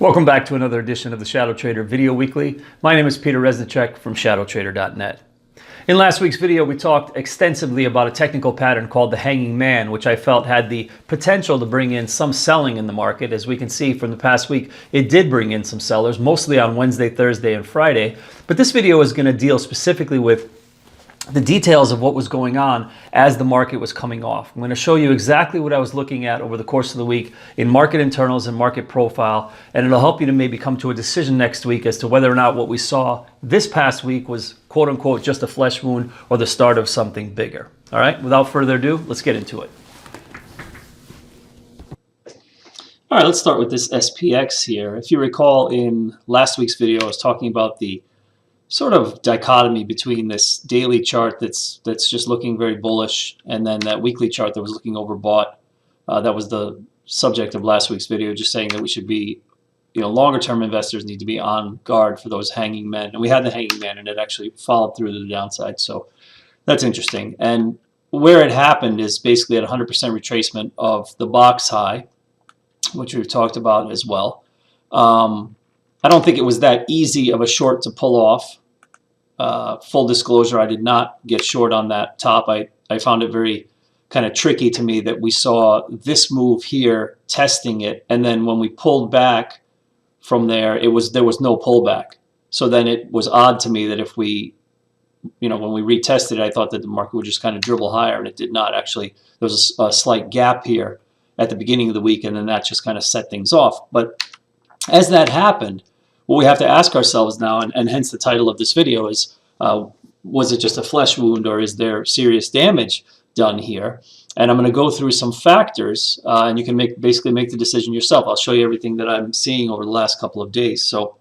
Welcome back to another edition of the ShadowTrader Video Weekly. My name is Peter Resnicek from ShadowTrader.net. In last week's video, we talked extensively about a technical pattern called the hanging man, which I felt had the potential to bring in some selling in the market. As we can see from the past week, it did bring in some sellers, mostly on Wednesday, Thursday, and Friday. But this video is going to deal specifically with the details of what was going on as the market was coming off. I'm going to show you exactly what I was looking at over the course of the week in market internals and market profile, and it'll help you to maybe come to a decision next week as to whether or not what we saw this past week was quote unquote just a flesh wound or the start of something bigger. All right, without further ado, let's get into it. All right, let's start with this SPX here. If you recall, in last week's video, I was talking about the sort of dichotomy between this daily chart that's just looking very bullish and then that weekly chart that was looking overbought. That was the subject of last week's video, just saying that we should be, longer term investors need to be on guard for those hanging men. And we had the hanging man and it actually followed through to the downside. So that's interesting. And where it happened is basically at 100% retracement of the box high, which we've talked about as well. I don't think it was that easy of a short to pull off. Full disclosure, I did not get short on that top. I found it very kind of tricky to me that we saw this move here testing it, and then when we pulled back from there, there was no pullback. So then it was odd to me that if we, when we retested it, I thought that the market would just kind of dribble higher, and it did not. Actually, there was a slight gap here at the beginning of the week, and then that just kind of set things off. But as that happened, what we have to ask ourselves now, and hence the title of this video, is was it just a flesh wound or is there serious damage done here? And I'm going to go through some factors, and you can basically make the decision yourself. I'll show you everything that I'm seeing over the last couple of days. So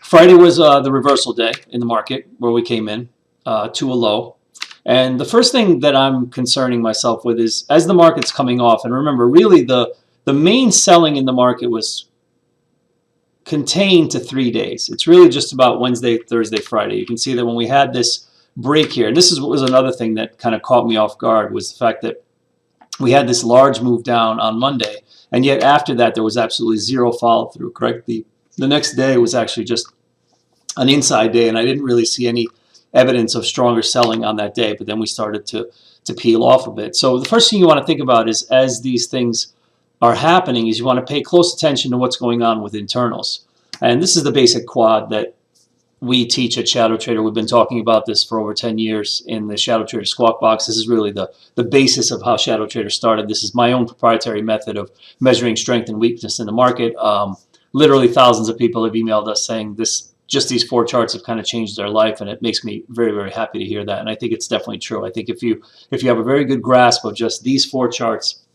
Friday was the reversal day in the market where we came in to a low. And the first thing that I'm concerning myself with is as the market's coming off, and remember, really the main selling in the market was contained to 3 days. It's really just about Wednesday, Thursday, Friday. You can see that when we had this break here, and this was another thing that kind of caught me off guard, was the fact that we had this large move down on Monday, and yet after that there was absolutely zero follow-through, correct? The next day was actually just an inside day, and I didn't really see any evidence of stronger selling on that day, but then we started to peel off a bit. So the first thing you want to think about is as these things are happening is you want to pay close attention to what's going on with internals. And this is the basic quad that we teach at ShadowTrader. We've been talking about this for over 10 years in the ShadowTrader Squawk Box. This is really the basis of how ShadowTrader started. This is my own proprietary method of measuring strength and weakness in the market. Literally thousands of people have emailed us saying just these 4 charts have kind of changed their life, and it makes me very, very happy to hear that. And I think it's definitely true. I think if you have a very good grasp of just these 4 charts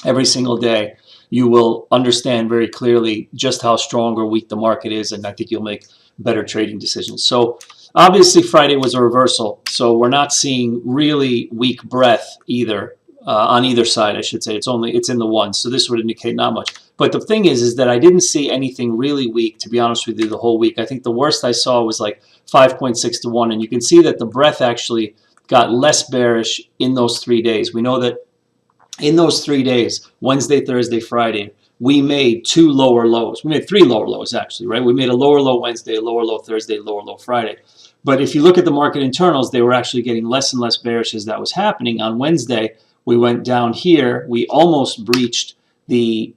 every single day, you will understand very clearly just how strong or weak the market is, and I think you'll make better trading decisions. So obviously Friday was a reversal, so we're not seeing really weak breadth either on either side, I should say. It's in the ones, so this would indicate not much. But the thing is that I didn't see anything really weak, to be honest with you, the whole week. I think the worst I saw was like 5.6 to 1, and you can see that the breadth actually got less bearish in those 3 days. We know that in those 3 days, Wednesday, Thursday, Friday, we made 2 lower lows. We made 3 lower lows, actually, right? We made a lower low Wednesday, a lower low Thursday, lower low Friday. But if you look at the market internals, they were actually getting less and less bearish as that was happening. On Wednesday, we went down here. We almost breached the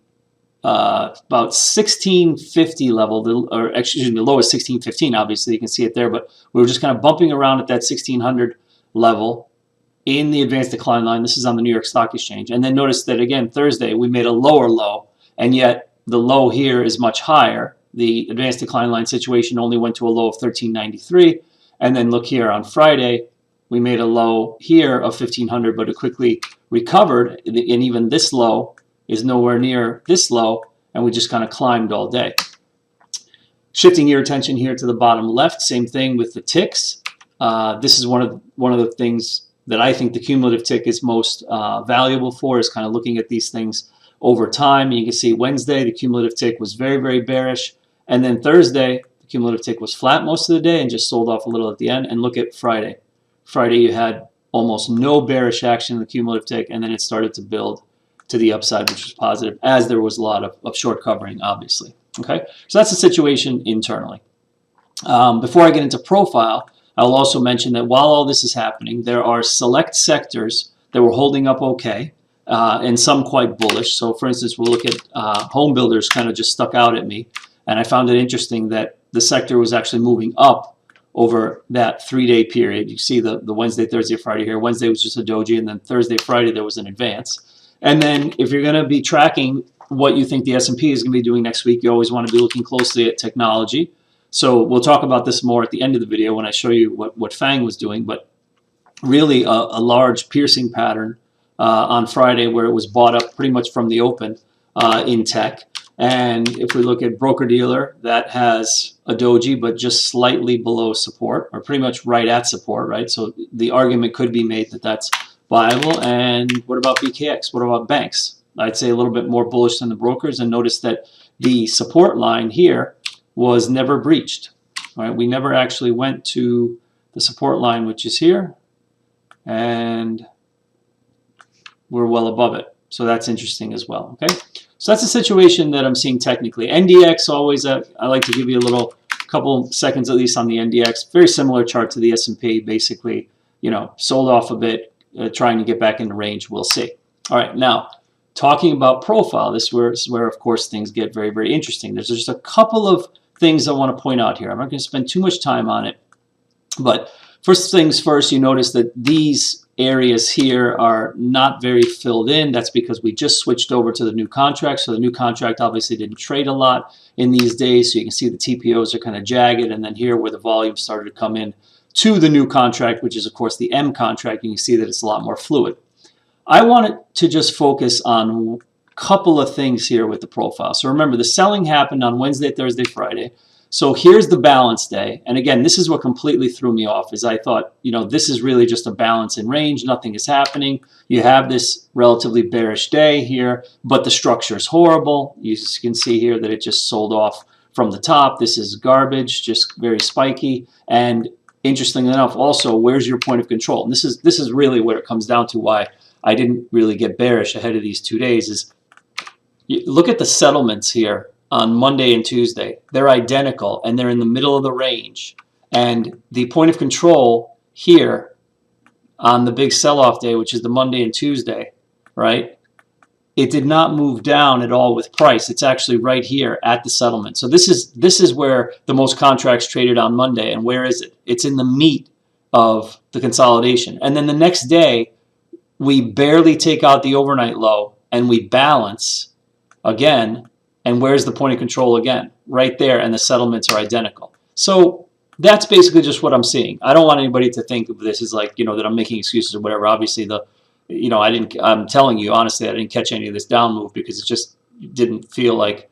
about 1650 level, or excuse me, the low is 1615, obviously. You can see it there. But we were just kind of bumping around at that 1600 level in the advanced decline line. This is on the New York Stock Exchange. And then notice that again, Thursday, we made a lower low, and yet the low here is much higher. The advanced decline line situation only went to a low of 1393. And then look here on Friday, we made a low here of 1500, but it quickly recovered. And even this low is nowhere near this low, and we just kind of climbed all day. Shifting your attention here to the bottom left, same thing with the ticks. This is one of the things that I think the cumulative tick is most valuable for, is kind of looking at these things over time. And you can see Wednesday, the cumulative tick was very, very bearish. And then Thursday, the cumulative tick was flat most of the day and just sold off a little at the end. And look at Friday. Friday, you had almost no bearish action in the cumulative tick, and then it started to build to the upside, which was positive, as there was a lot of short covering, obviously. Okay, so that's the situation internally. Before I get into profile, I'll also mention that while all this is happening, there are select sectors that were holding up okay, and some quite bullish. So for instance, we'll look at home builders kind of just stuck out at me, and I found it interesting that the sector was actually moving up over that 3-day period. You see the Wednesday, Thursday, Friday here. Wednesday was just a doji, and then Thursday, Friday there was an advance. And then if you're going to be tracking what you think the S&P is going to be doing next week, you always want to be looking closely at technology. So we'll talk about this more at the end of the video when I show you what FAANG was doing, but really a large piercing pattern on Friday where it was bought up pretty much from the open in tech. And if we look at broker-dealer, that has a doji, but just slightly below support, or pretty much right at support, right? So the argument could be made that that's viable. And what about BKX? What about banks? I'd say a little bit more bullish than the brokers, and notice that the support line here was never breached. Right? We never actually went to the support line, which is here, and we're well above it. So that's interesting as well. Okay, so that's the situation that I'm seeing technically. NDX always, I like to give you a little couple seconds at least on the NDX. Very similar chart to the S&P, basically, you know, sold off a bit, trying to get back in the range. We'll see. All right, now talking about profile, this is where of course things get very, very interesting. There's just a couple of things I want to point out here. I'm not going to spend too much time on it, but first things first, you notice that these areas here are not very filled in. That's because we just switched over to the new contract. So the new contract obviously didn't trade a lot in these days. So you can see the TPOs are kind of jagged. And then here where the volume started to come in to the new contract, which is of course the M contract, you can see that it's a lot more fluid. I wanted to just focus on a couple of things here with the profile. So remember, the selling happened on Wednesday, Thursday, Friday. So here's the balance day. And again, this is what completely threw me off, is I thought, you know, this is really just a balance in range. Nothing is happening. You have this relatively bearish day here, but the structure is horrible. You can see here that it just sold off from the top. This is garbage, just very spiky. And interestingly enough, also, where's your point of control? And this is really where it comes down to why I didn't really get bearish ahead of these 2 days. Is you look at the settlements here on Monday and Tuesday. They're identical, and they're in the middle of the range. And the point of control here on the big sell-off day, which is the Monday and Tuesday, right? It did not move down at all with price. It's actually right here at the settlement. So this is where the most contracts traded on Monday. And where is it? It's in the meat of the consolidation. And then the next day, we barely take out the overnight low, and we balance again. And where's the point of control again? Right there, and the settlements are identical. So that's basically just what I'm seeing. I don't want anybody to think of this as like, you know, that I'm making excuses or whatever. Obviously, I'm telling you, honestly, I didn't catch any of this down move because it just didn't feel like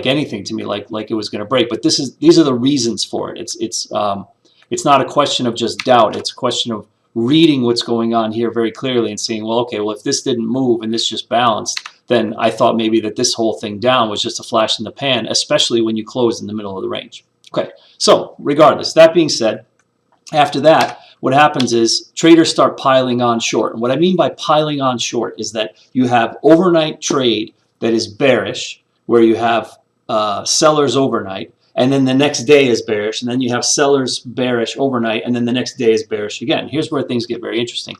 anything to me, like it was going to break. But these are the reasons for it. It's not a question of just doubt. It's a question of reading what's going on here very clearly and saying, well, okay, well, if this didn't move and this just balanced, then I thought maybe that this whole thing down was just a flash in the pan, especially when you close in the middle of the range. Okay, so regardless, that being said, after that, what happens is traders start piling on short. And what I mean by piling on short is that you have overnight trade that is bearish, where you have sellers overnight, and then the next day is bearish, and then you have sellers bearish overnight, and then the next day is bearish again. Here's where things get very interesting.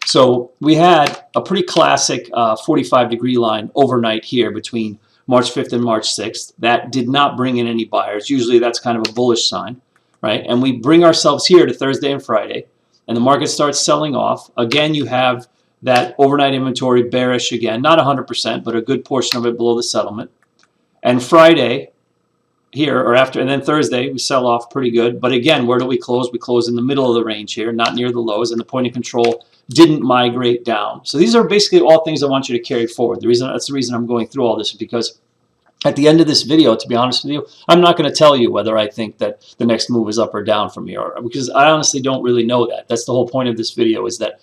So we had a pretty classic 45-degree line overnight here between March 5th and March 6th. That did not bring in any buyers. Usually that's kind of a bullish sign, right? And we bring ourselves here to Thursday and Friday, and the market starts selling off. Again, you have that overnight inventory bearish again, not 100%, but a good portion of it below the settlement. And Friday here, or after, and then Thursday, we sell off pretty good. But again, where do we close? We close in the middle of the range here, not near the lows, and the point of control didn't migrate down. So these are basically all things I want you to carry forward. That's the reason I'm going through all this, because at the end of this video, to be honest with you, I'm not going to tell you whether I think that the next move is up or down from here, because I honestly don't really know that. That's the whole point of this video, is that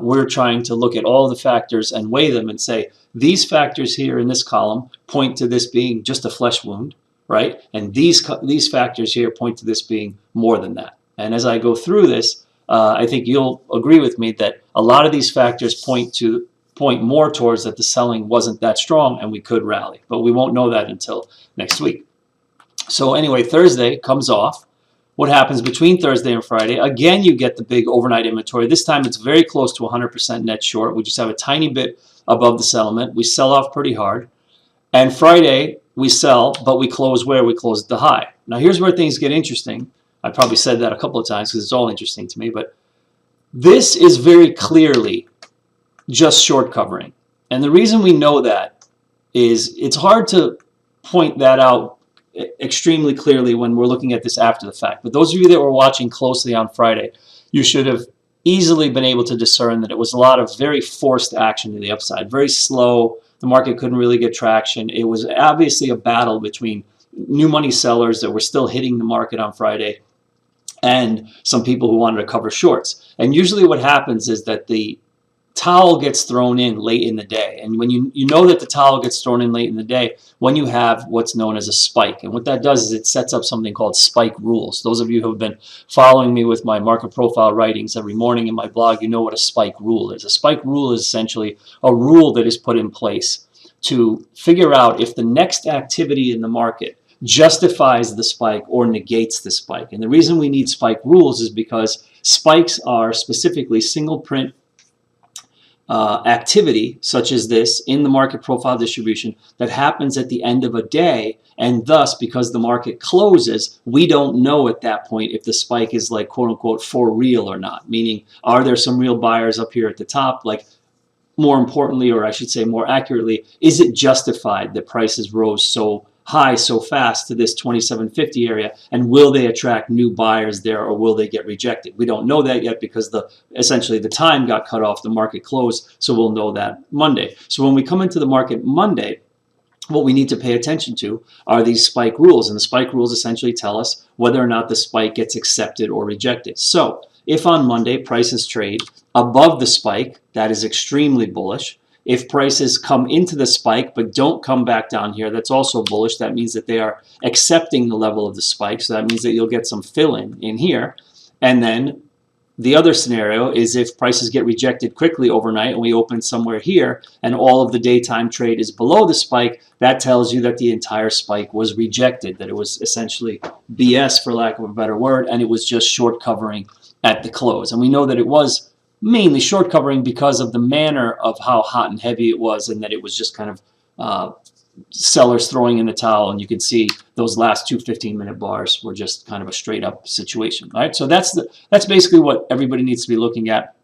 we're trying to look at all the factors and weigh them and say, these factors here in this column point to this being just a flesh wound, right? And these factors here point to this being more than that. And as I go through this, I think you'll agree with me that a lot of these factors point to point more towards that the selling wasn't that strong and we could rally. But we won't know that until next week. So anyway, Thursday comes off. What happens between Thursday and Friday? Again, you get the big overnight inventory. This time it's very close to 100% net short. We just have a tiny bit above the settlement. We sell off pretty hard. And Friday, we sell, but we close where? We close at the high. Now here's where things get interesting. I probably said that a couple of times because it's all interesting to me. But this is very clearly just short covering. And the reason we know that is it's hard to point that out extremely clearly when we're looking at this after the fact. But those of you that were watching closely on Friday, you should have easily been able to discern that it was a lot of very forced action to the upside, very slow. The market couldn't really get traction. It was obviously a battle between new money sellers that were still hitting the market on Friday and some people who wanted to cover shorts. And usually what happens is that the towel gets thrown in late in the day. And when you know that the towel gets thrown in late in the day, when you have what's known as a spike. And what that does is it sets up something called spike rules. Those of you who have been following me with my market profile writings every morning in my blog, you know what a spike rule is. A spike rule is essentially a rule that is put in place to figure out if the next activity in the market justifies the spike or negates the spike. And the reason we need spike rules is because spikes are specifically single print activity such as this in the market profile distribution that happens at the end of a day, and thus because the market closes, we don't know at that point if the spike is like quote unquote for real or not, meaning are there some real buyers up here at the top? Like, more importantly, or I should say more accurately, is it justified that prices rose so high so fast to this 2750 area, and will they attract new buyers there or will they get rejected? We don't know that yet because essentially the time got cut off, the market closed, so we'll know that Monday. So when we come into the market Monday, what we need to pay attention to are these spike rules, and the spike rules essentially tell us whether or not the spike gets accepted or rejected. So if on Monday prices trade above the spike, that is extremely bullish. If prices come into the spike but don't come back down here, that's also bullish. That means that they are accepting the level of the spike. So that means that you'll get some fill-in in here. And then the other scenario is if prices get rejected quickly overnight and we open somewhere here and all of the daytime trade is below the spike, that tells you that the entire spike was rejected, that it was essentially BS, for lack of a better word, and it was just short covering at the close. And we know that it was mainly short covering because of the manner of how hot and heavy it was, and that it was just kind of sellers throwing in the towel, and you can see those last two 15-minute bars were just kind of a straight up situation. All right, so that's basically what everybody needs to be looking at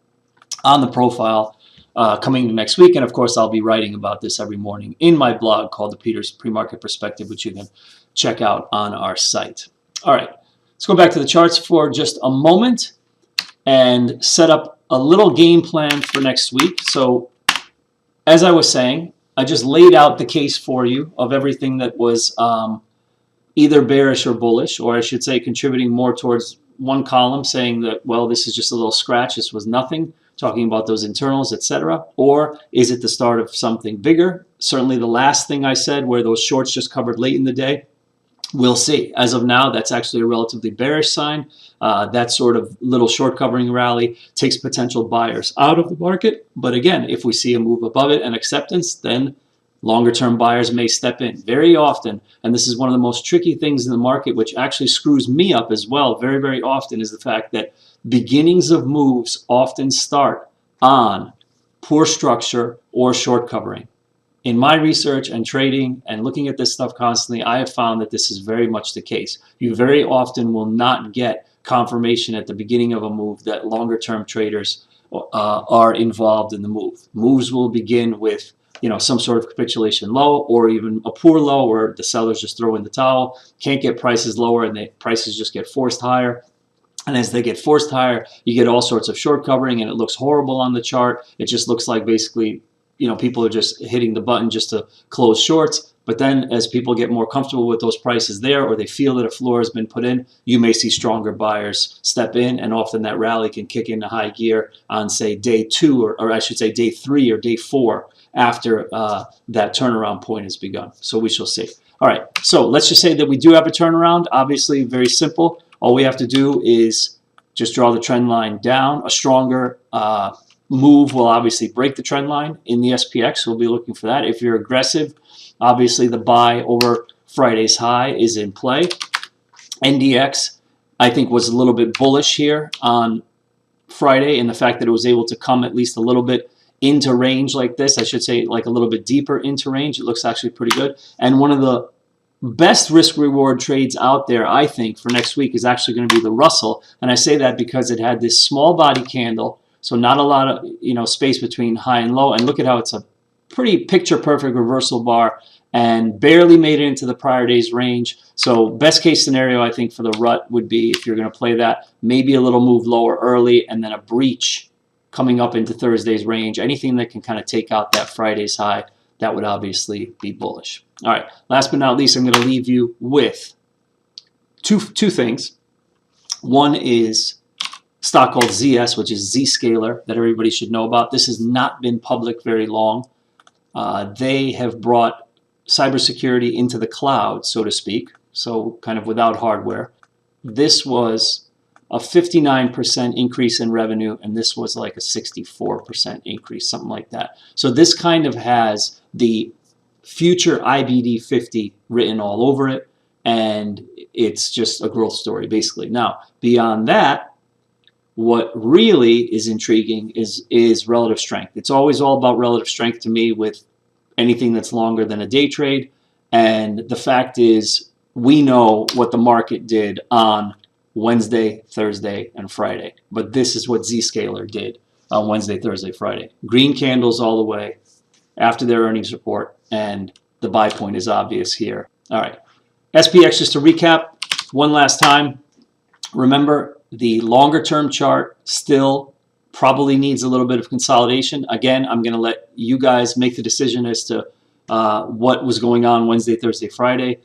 on the profile coming to next week. And of course I'll be writing about this every morning in my blog called the Peter's Pre-Market Perspective, which you can check out on our site. All right, let's go back to the charts for just a moment and set up a little game plan for next week. So as I was saying, I just laid out the case for you of everything that was either bearish or bullish, or I should say contributing more towards one column, saying that, well, this is just a little scratch, this was nothing, talking about those internals, etc. Or is it the start of something bigger? Certainly the last thing I said, where those shorts just covered late in the day, we'll see. As of now, that's actually a relatively bearish sign. That sort of little short covering rally takes potential buyers out of the market. But again, if we see a move above it and acceptance, then longer term buyers may step in. Very often, and this is one of the most tricky things in the market, which actually screws me up as well very, very often, is the fact that beginnings of moves often start on poor structure or short covering. In my research and trading and looking at this stuff constantly, I have found that this is very much the case. You very often will not get confirmation at the beginning of a move that longer term traders are involved in the move. Moves will begin with, you know, some sort of capitulation low, or even a poor low where the sellers just throw in the towel, can't get prices lower, and the prices just get forced higher. And as they get forced higher, you get all sorts of short covering, and it looks horrible on the chart. It just looks like basically, you know, people are just hitting the button just to close shorts. But then as people get more comfortable with those prices there, or they feel that a floor has been put in, you may see stronger buyers step in, and often that rally can kick into high gear on, say, day 2, or I should say day 3 or day 4 after that turnaround point has begun. So we shall see. All right, so let's just say that we do have a turnaround. Obviously, very simple. All we have to do is just draw the trend line down. A stronger move will obviously break the trend line in the SPX. We'll be looking for that. If you're aggressive, obviously the buy over Friday's high is in play. NDX, I think, was a little bit bullish here on Friday in the fact that it was able to come at least a little bit into range like this. I should say like a little bit deeper into range. It looks actually pretty good. And one of the best risk-reward trades out there, I think, for next week is actually going to be the Russell. And I say that because it had this small body candle, so not a lot of space between high and low. And look at how it's a pretty picture-perfect reversal bar and barely made it into the prior day's range. So best case scenario, I think, for the rut would be, if you're going to play that, maybe a little move lower early and then a breach coming up into Thursday's range. Anything that can kind of take out that Friday's high, that would obviously be bullish. All right, last but not least, I'm going to leave you with two things. One is stock called ZS, which is Zscaler, that everybody should know about. This has not been public very long. They have brought cybersecurity into the cloud, so to speak, so kind of without hardware. This was a 59% increase in revenue, and this was like a 64% increase, something like that. So this kind of has the future IBD 50 written all over it, and it's just a growth story, basically. Now, beyond that, what really is intriguing is relative strength. It's always all about relative strength to me with anything that's longer than a day trade. And the fact is, we know what the market did on Wednesday, Thursday, and Friday. But this is what Zscaler did on Wednesday, Thursday, Friday. Green candles all the way after their earnings report. And the buy point is obvious here. All right. SPX, just to recap one last time. Remember, the longer term chart still probably needs a little bit of consolidation. Again, I'm going to let you guys make the decision as to what was going on Wednesday, Thursday, Friday.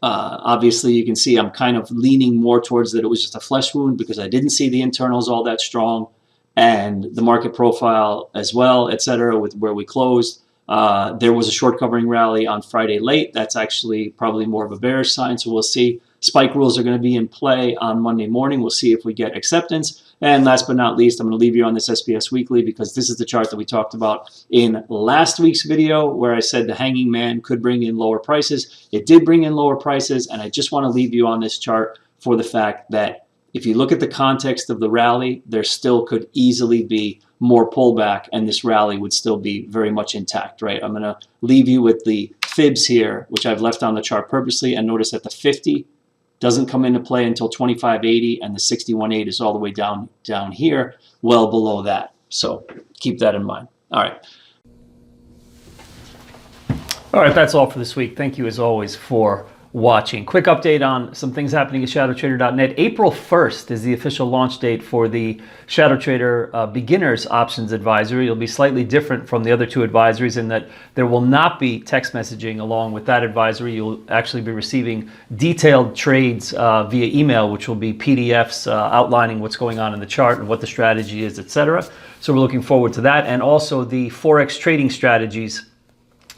Obviously, you can see I'm kind of leaning more towards that it was just a flesh wound because I didn't see the internals all that strong, and the market profile as well, etc. with where we closed. There was a short covering rally on Friday late. That's actually probably more of a bearish sign, so we'll see. Spike rules are going to be in play on Monday morning. We'll see if we get acceptance. And last but not least, I'm going to leave you on this SPS Weekly because this is the chart that we talked about in last week's video where I said the hanging man could bring in lower prices. It did bring in lower prices, and I just want to leave you on this chart for the fact that if you look at the context of the rally, there still could easily be more pullback, and this rally would still be very much intact, right? I'm going to leave you with the fibs here, which I've left on the chart purposely, and notice that the 50 doesn't come into play until 25.80, and the 61.8 is all the way down here, well below that. So keep that in mind. All right. All right, that's all for this week. Thank you, as always, for watching. Quick update on some things happening at ShadowTrader.net. April 1st is the official launch date for the ShadowTrader Beginners Options Advisory. It'll be slightly different from the other two advisories in that there will not be text messaging along with that advisory. You'll actually be receiving detailed trades via email, which will be PDFs outlining what's going on in the chart and what the strategy is, etc. So we're looking forward to that. And also the Forex trading strategies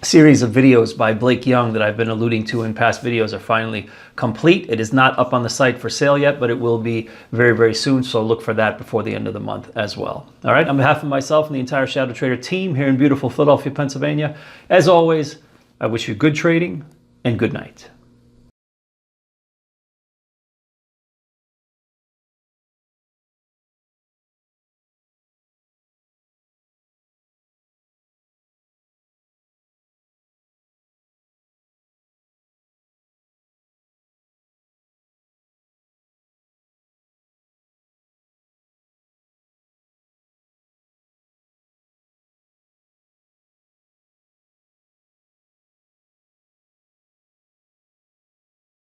series of videos by Blake Young that I've been alluding to in past videos are finally complete. It is not up on the site for sale yet, but it will be very, very soon. So look for that before the end of the month as well. All right. On behalf of myself and the entire Shadow Trader team here in beautiful Philadelphia, Pennsylvania, as always, I wish you good trading and good night.